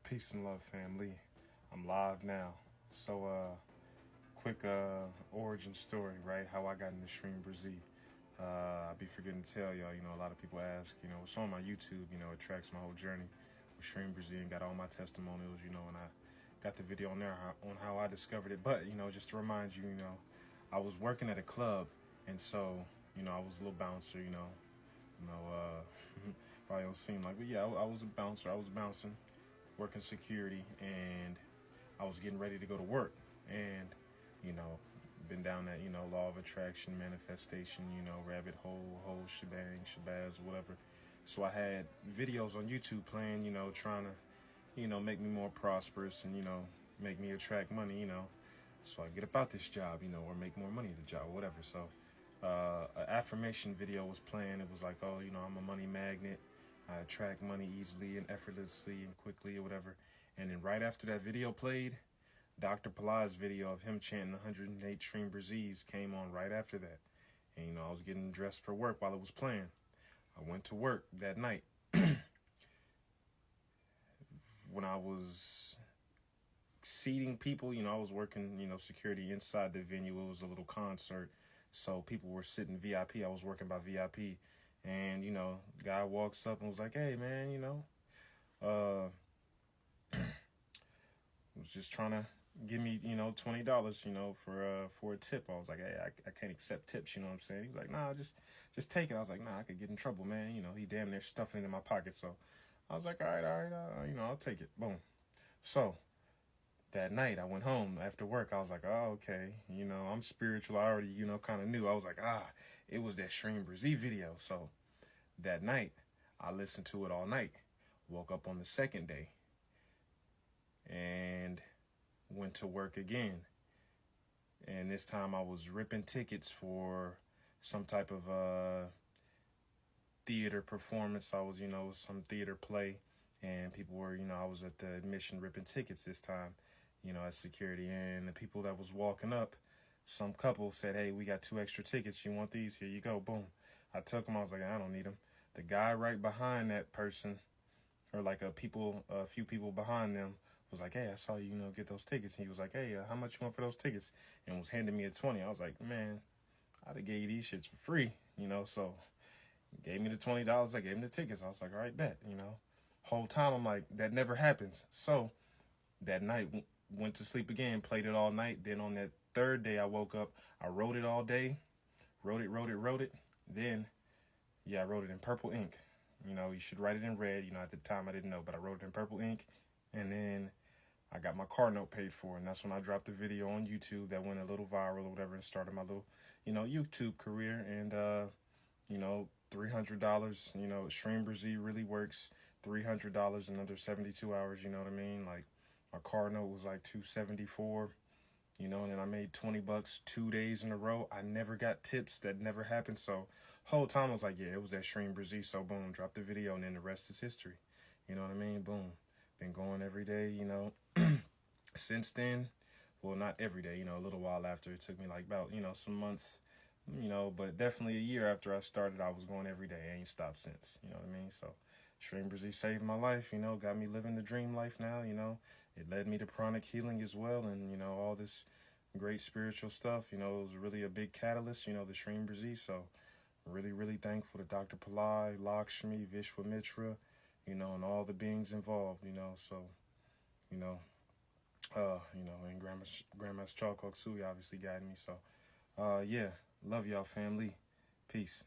Peace and love, family. I'm live now. So, quick origin story, right? How I got into SHREEM BRZEE. I be forgetting to tell y'all, a lot of people ask, it's on my YouTube, it tracks my whole journey with SHREEM BRZEE and got all my testimonials, and I got the video on there on how I discovered it. But, just to remind you, I was working at a club, and so, I was a little bouncer, probably don't seem like, but yeah, I was a bouncer. I was bouncing, working security, and I was getting ready to go to work. And, been down that, law of attraction, manifestation, rabbit hole, whole shebang, shabazz, whatever. So I had videos on YouTube playing, trying to, make me more prosperous and, make me attract money, so I get about this job, or make more money at the job, whatever. So an affirmation video was playing. It was like, oh, I'm a money magnet. I attract money easily and effortlessly and quickly or whatever. And then right after that video played, Dr. Palai's video of him chanting 108 SHREEM BRZEEs came on right after that. And, I was getting dressed for work while it was playing. I went to work that night. When I was seating people, I was working, security inside the venue. It was a little concert. So people were sitting VIP. I was working by VIP. And, guy walks up and was like, hey, man, was just trying to give me, $20, for a tip. I was like, hey, I can't accept tips, you know what I'm saying? He was like, nah, just take it. I was like, nah, I could get in trouble, man. He damn near stuffing it in my pocket. So I was like, all right, I'll take it. Boom. So that night I went home after work. I was like, oh, okay. I'm spiritual. I already, kind of knew. I was like, it was that SHREEM BRZEE video. So that night I listened to it all night. Woke up on the second day and went to work again. And this time I was ripping tickets for some type of theater performance. I was, some theater play, and people were, I was at the admission ripping tickets this time, as security. And the people that was walking up, some couple said, hey, we got 2 extra tickets. You want these? Here you go. Boom. I took them. I was like, I don't need them. The guy right behind that person, or like a few people behind them, was like, hey, I saw you, get those tickets. And he was like, hey, how much you want for those tickets? And was handing me a 20. I was like, man, I'd have gave you these shits for free, so he gave me the $20. I gave him the tickets. I was like, all right, bet, Whole time I'm like, that never happens. So that night, went to sleep again, played it all night. Then on that third day, I woke up, I wrote it all day, wrote it. Then, I wrote it in purple ink. You should write it in red. At the time I didn't know, but I wrote it in purple ink. And then I got my car note paid for. And that's when I dropped the video on YouTube that went a little viral or whatever and started my little, YouTube career. And, $300, SHREEM BRZEE really works. $300 in under 72 hours, you know what I mean? Like, my car note was like $274, and then I made $20 2 days in a row. I never got tips. That never happened. So whole time I was like, yeah, it was that SHREEM BRZEE. So boom, dropped the video, and then the rest is history. You know what I mean? Boom. Been going every day, since then. Well, not every day, a little while after. It took me like about, some months, but definitely a year after I started, I was going every day. I ain't stopped since, you know what I mean? So SHREEM BRZEE saved my life, got me living the dream life now, It led me to pranic healing as well, and, all this great spiritual stuff, it was really a big catalyst, the SHREEM BRZEE. So really, really thankful to Dr. Palai, Lakshmi, Vishwamitra, and all the beings involved, so, and Grandma's Chalk Sui obviously guided me. So, yeah, love y'all, family. Peace.